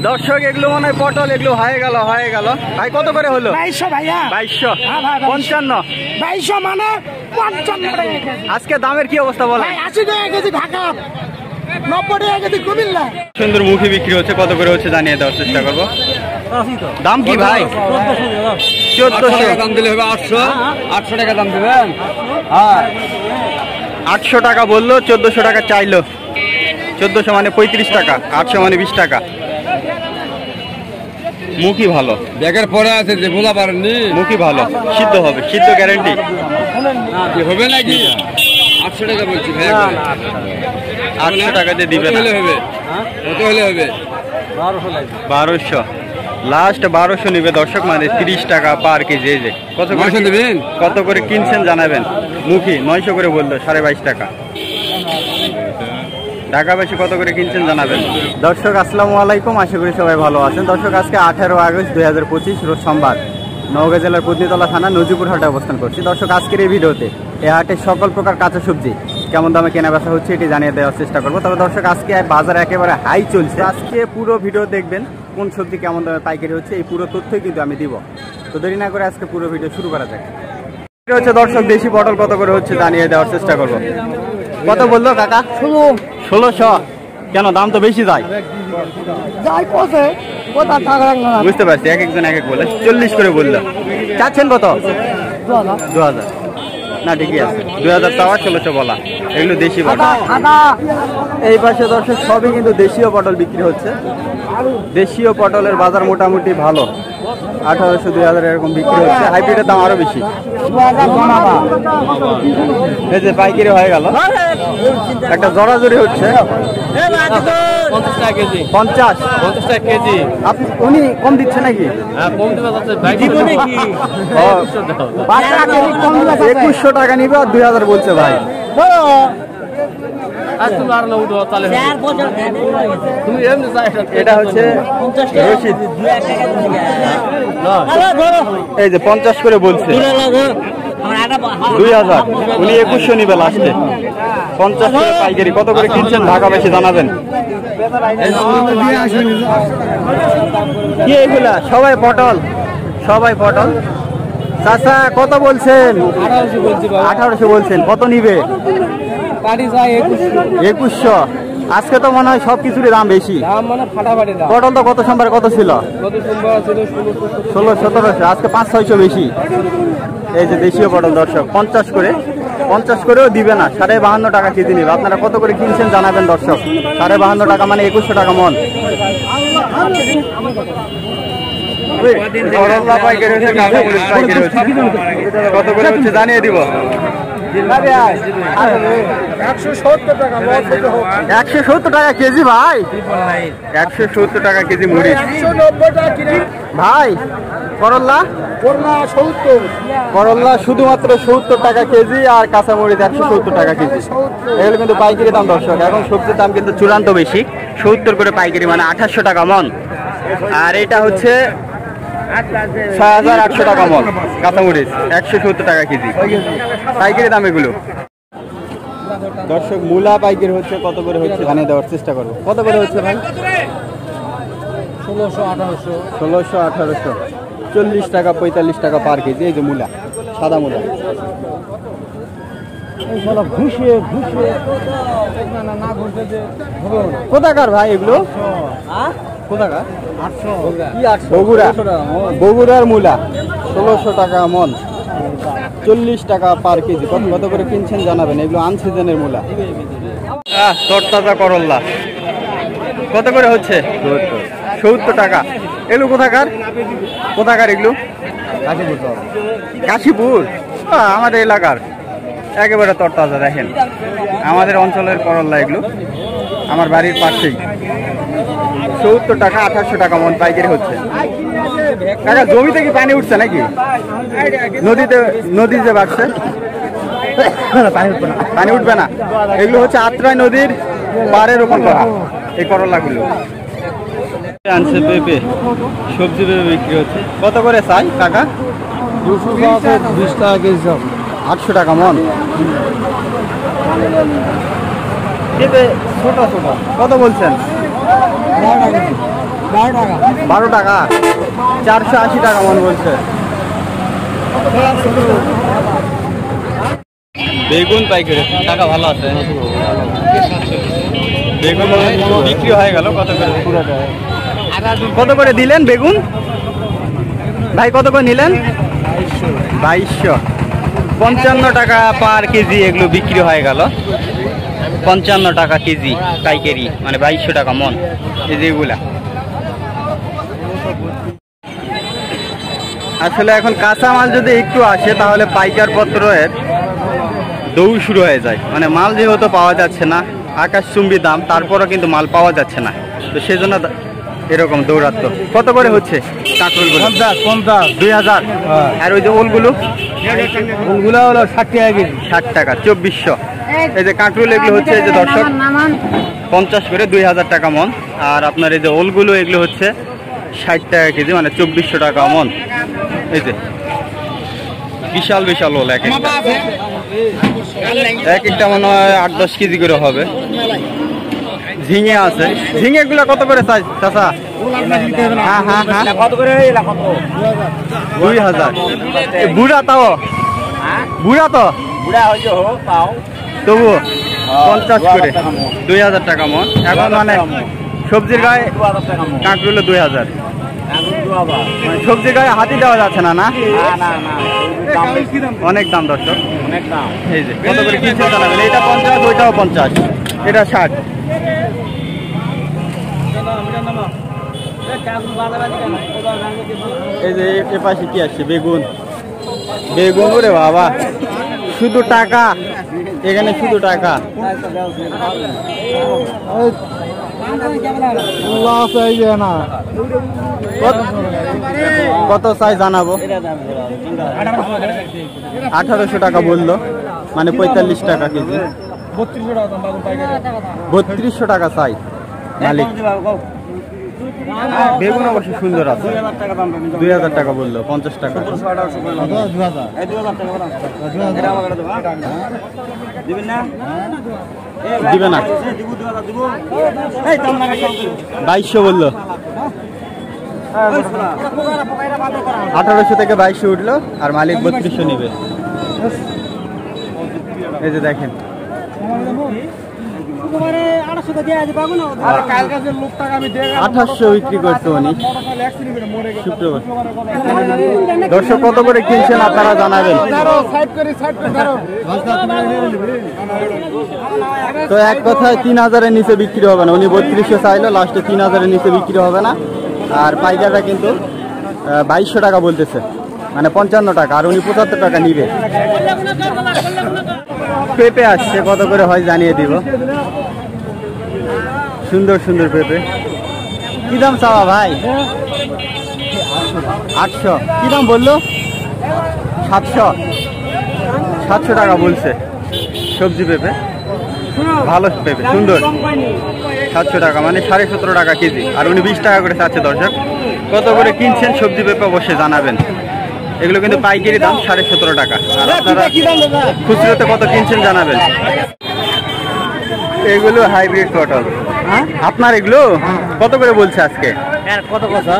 দর্শক এগুলো মনে হয় পটল, এগুলো হয়ে গেল ভাই। কত করে হলো? 2200 ভাইয়া। 2200 55 2200 মানে 55 টাকা। আজকে দামের কি অবস্থা বলেন? 80 টাকা কেজি ঢাকা, 90 টাকা কেজি কুমিল্লা। সুন্দর মুখী বিক্রি হচ্ছে, কত করে হচ্ছে জানিয়ে দেওয়ার চেষ্টা করবো। দাম কি ভাই? 1400 দাম দিলে হবে। 800 টাকা দাম দেবেন। হ্যাঁ 800 টাকা বললো, 1400 টাকা চাইলো। 1400 মানে 35 টাকা, 800 মানে 20 টাকা। মুখী ভালো, ব্যাগের পরে আছে যে বোঝা পারেননি। মুখী ভালো, সিদ্ধ হবে, সিদ্ধ গ্যারেন্টি। হবে নাকি? 800 টাকা বলছি ভাইয়া। 800 টাকা দিয়ে দিবে না। হবে কত হলে হবে? 1200 লাস্ট 1200 নিবে দর্শক, মানে 30 টাকা পার কেজি। এই যে কত করে দেবেন, কত করে কিনছেন জানাবেন। মুখী 900 করে বললো, 22.5 টাকা। ঢাকাবাসী কত করে কিনছেন জানাবেন। দর্শক আসসালামু আলাইকুম, আশা করি সবাই ভালো আছেন। দর্শক আজকে 18 আগস্ট 2025 রোজ সোমবার, নওগাঁ জেলার পত্নীতলা থানা নজিপুর হাটে অবস্থান করছি। দর্শক আজকের এই ভিডিওতে এই হাটে সকল প্রকার কাঁচা সবজি কেমন দামে কেনা বেচা হচ্ছে এটি জানিয়ে দেওয়ার চেষ্টা করবো। তবে দর্শক আজকে বাজার একেবারে হাই চলছে। আজকে পুরো ভিডিও দেখবেন, কোন সবজি কেমন দামে পাইকারি হচ্ছে এই পুরো তথ্যই কিন্তু আমি দিব। তো দেরি না করে আজকে পুরো ভিডিও শুরু করা যাক। এটা হচ্ছে দর্শক দেশি পটল কত করে হচ্ছে জানিয়ে দেওয়ার চেষ্টা করবো। কত বললো কাকা? 1600। কেন দাম তো বেশি যায়? বুঝতে পারছি, এক একজন এক এক বলে। 40 করে বললো। চাচ্ছেন কত? 2000। না ঠিকই আছে, 2000 চাওয়া, 1600 বলা। এগুলো দেশি পটল। এই পাশে দর্শক সবই কিন্তু দেশীয় পটল বিক্রি হচ্ছে। দেশীয় পটলের বাজার মোটামুটি ভালো, 1800 2000 এরকম বিক্রি হচ্ছে। হাইব্রিডের দাম আরো বেশি। এই যে পাইকারি হয়ে গেল, একটা জড়াজড়ি হচ্ছে। 50 টাকা কেজি। 50 টাকা কেজি। আপনি উনি কম দিচ্ছে নাকি? হ্যাঁ কম দেবে। 2100 টাকা নিবে আর 2000 বলছে ভাই। এটা হচ্ছে রশিদ, এই যে 50 করে বলছে। 2000, উনি 2100 নিবে লাস্টে। 50 করে পাইকারি। কত করে কিনছেন ঢাকাবাসী জানাবেন। কি এগুলা? সবাই পটল, সবাই পটল। চাচা কত বলছেন? 1800 বলছেন। কত নিবে? 2100। আজকে তো মনে হয় সবকিছুরই দাম বেশি। পটল তো গত সোমবার কত ছিল? 1600-1700। আজকে 500-600 বেশি। এই যে দেশীয় পটল দর্শক 50 করে, 50 করেও দিবে না, 52.5 টাকা কেজি নিবে। আপনারা কত করে কিনছেন জানাবেন দর্শক। 52.5 টাকা মানে 2100 টাকা মন। কত করে হচ্ছে জানিয়ে দিব। 170 টাকা কেজি ভাই। 170 টাকা কেজি মরিচ ভাই। করল্লা করল্লা শুধুমাত্র 70 টাকা কেজি, আর কাঁচামরিচ 170 টাকা কেজি। এগুলো কিন্তু পাইকারি দাম দর্শক। এখন সবজির দাম কিন্তু চূড়ান্ত বেশি, 70 করে পাইকারি মানে 2800 টাকা মন। আর এটা হচ্ছে 6800 টাকা মন কাঁচামরিচ, 170 টাকা কেজি পাইকারি দাম এগুলো। দর্শক মূলা পাইকারি হচ্ছে, কত করে হচ্ছে জানিয়ে দেওয়ার চেষ্টা করবো। কত করে হচ্ছে ভাই? 1600-1800। 40 টাকা 45 টাকা পার কেজি। এই যে মূলা, সাদা মূলা। কোথাকার ভাই এগুলো? কোথাকার? বগুড়ার মূলা 1600 টাকা মন, 40 টাকা পার কেজি। কত করে কিনছেন জানাবেন। এগুলো আনসিজনের মূলা। তরতাজা করল্লা কত করে হচ্ছে? 70 টাকা। এগুলো কোথাকার? কোথাকার এগুলো? কাশীপুর। আমাদের এলাকার একেবারে তরতাজা। দেখেন আমাদের অঞ্চলের করল্লা এগুলো, আমার বাড়ির পাশেই। 70 টাকা 2800 টাকা মন পাইকারি হচ্ছে। কাকা জমিতে কি পানি উঠছে নাকি? নদীতে বাড়ছে? পানি উঠবে না। এগুলো হচ্ছে আত্রাই নদীর পাড়ে রোপণ করা এই করলাগুলো। আনছে পেঁপে, সবজি পেঁপে বিক্রি হচ্ছে। কত করে চাই কাকা? 20 টাকা কেজি। 800 টাকা মন। পেঁপে ছোট ছোট কত বলছেন? 12 টাকা, 480 টাকা মন বলছে। বেগুন পাইকারি টাকা ভালো আছে। বেগুন বিক্রি হয়ে গেল। কত করে দিলেন বেগুন ভাই? কত করে নিলেন? 2200। 55 টাকা পার কেজি এগুলো বিক্রি হয়ে গেল। 55 টাকা কেজি পাইকারি, মানে 2200 টাকা মন এই যেগুলা। আসলে এখন কাঁচা মাল যদি একটু আসে তাহলে পাইকার পত্রের দৌড় শুরু হয়ে যায়। মানে মাল যেহেতু পাওয়া যাচ্ছে না, আকাশচুম্বী দাম, তারপরও কিন্তু মাল পাওয়া যাচ্ছে না, তো সেজন্য এরকম দৌড়াত্ম। কত করে হচ্ছে কাঁকরোলগুলো? 2000। আর ওই যে ওলগুলো? ওলগুলো হলো 60 টাকা কেজি। 60 টাকা, 2400। এই যে কাঁকরোল এগুলো হচ্ছে এই যে দর্শক 50 করে, 2000 টাকা মন। আর আপনার এই যে ওলগুলো এগুলো হচ্ছে 60 টাকা কেজি, মানে 2400 টাকা মন। এই যে বিশাল বিশাল ওল, এক একটা মনে হয় 8-10 কেজি করে হবে। ঝিঙে আছে, ঝিঙে গুলা কত করে চাই চাচা? হ্যাঁ হ্যাঁ হ্যাঁ, 2000। বুড়া তাও বুড়া তো তবু 50 করে, 2000 টাকা মন। এখন মানে সবজির গায়ে কাঁকড়ুলো 2000। সবজির গায়ে হাতি দেওয়া যাচ্ছে না, না অনেক দাম দর্শক। এই যে কত করে কিনছে জানাবেন। এটা 50, ওইটাও 50, এটা 60। এই যে এ পাশে কি আসছে? বেগুন। বেগুন ওরে বাবা, শুধু টাকা, এখানে শুধু টাকা। কত চাই জানাবো? 1800 টাকা বললো, মানে 45 টাকা কেজি। 3200 টাকা চাই মালিক। বেগুন অবশ্য সুন্দর আছে। 2000 টাকা বললো, 50 টাকা। দিবে না, 2200 বললো। 1800 থেকে 2200 উঠলো, আর মালিক 3200 নিবে। এই যে দেখেন 2800 বিক্রি করছে উনি শুক্রবার। দর্শক কত করে কিনছেন আপনারা জানাবেন। তো এক কথায় 3000-এর নিচে বিক্রি হবে না। উনি 3200 চাইলো, লাস্টে 3000-এর নিচে বিক্রি হবে না। আর পাইকাররা কিন্তু 2200 টাকা বলতেছে, মানে 55 টাকা, আর উনি 75 টাকা নিবে। পেঁপে আসছে, কত করে হয় জানিয়ে দিব। সুন্দর সুন্দর পেঁপে। কি দাম চাওয়া ভাই? 800। কি দাম বললো? 700 টাকা বলছে। সবজি পেঁপে, ভালো পেঁপে, সুন্দর। 700 টাকা, মানে 17.5 টাকা কেজি, আর উনি 20 টাকা করে চাচ্ছে। দর্শক কত করে কিনছেন সবজি পেঁপে অবশ্যই জানাবেন। এগুলো কিন্তু পাইকারি দাম 17.5 টাকা, আর আপনারা খুচরোতে কত কিনছেন জানাবেন। এগুলো হাইব্রিড পটল। আপনার এগুলো কত করে বলছে আজকে? কত কথা?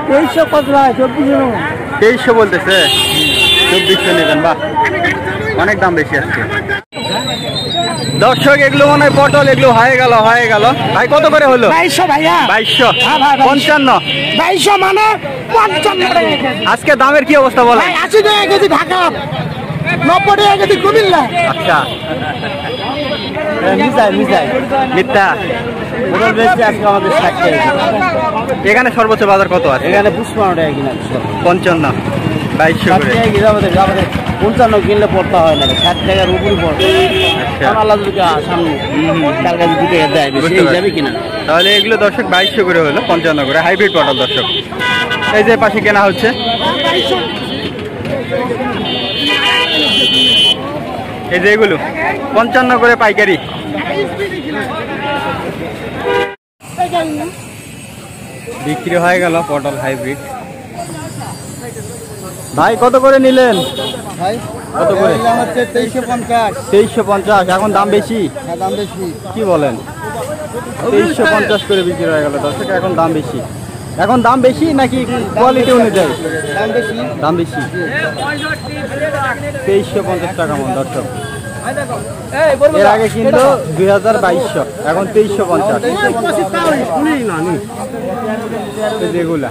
2300 বলতেছে। 2400 নেবেন, বাহ, অনেক দাম বেশি আসছে। দর্শক এগুলো মনে হয় পটল, এগুলো হয়ে গেল ভাই। কত করে হলো? 2200 ভাইয়া। 2200, 55। 2200 মানে 55 টাকা। আজকে দামের কি অবস্থা বলেন? 80 টাকা কেজি ঢাকা, 90 টাকা কেজি কুমিল্লা। আচ্ছা, মিথ্যা। এখানে সর্বোচ্চ বাজার কত আছে? এখানে 55 টাকা কিনা, 55, 2200 করে। 55 কিনলে পড়তে হয় না, 60 টাকার উপরে পড়ে। আল্লাহ যদি সামনে তার কাছে 2 টাকা দেয়, বেশি যাবে কিনা। তাহলে এগুলো দর্শক 2200 করে হলো, 55 করে হাইব্রিড পটল। দর্শক এই যে পাশে কেনা হচ্ছে, এই যে এগুলো 55 করে পাইকারি। বিক্রি হয়ে গেল পটল হাইব্রিড। ভাই কত করে নিলেন? ভাই কত করে? হচ্ছে 2350। 2350। এখন দাম বেশি? দাম বেশি। কি বলেন? 2350 করে বিক্রি হয়ে গেল দর্শক। এখন দাম বেশি, এখন দাম বেশি নাকি কোয়ালিটি অনুযায়ী? দাম বেশি। 2350 টাকা মন দর্শক। এর আগে কিন্তু 2200, এখন 2350 যেগুলা।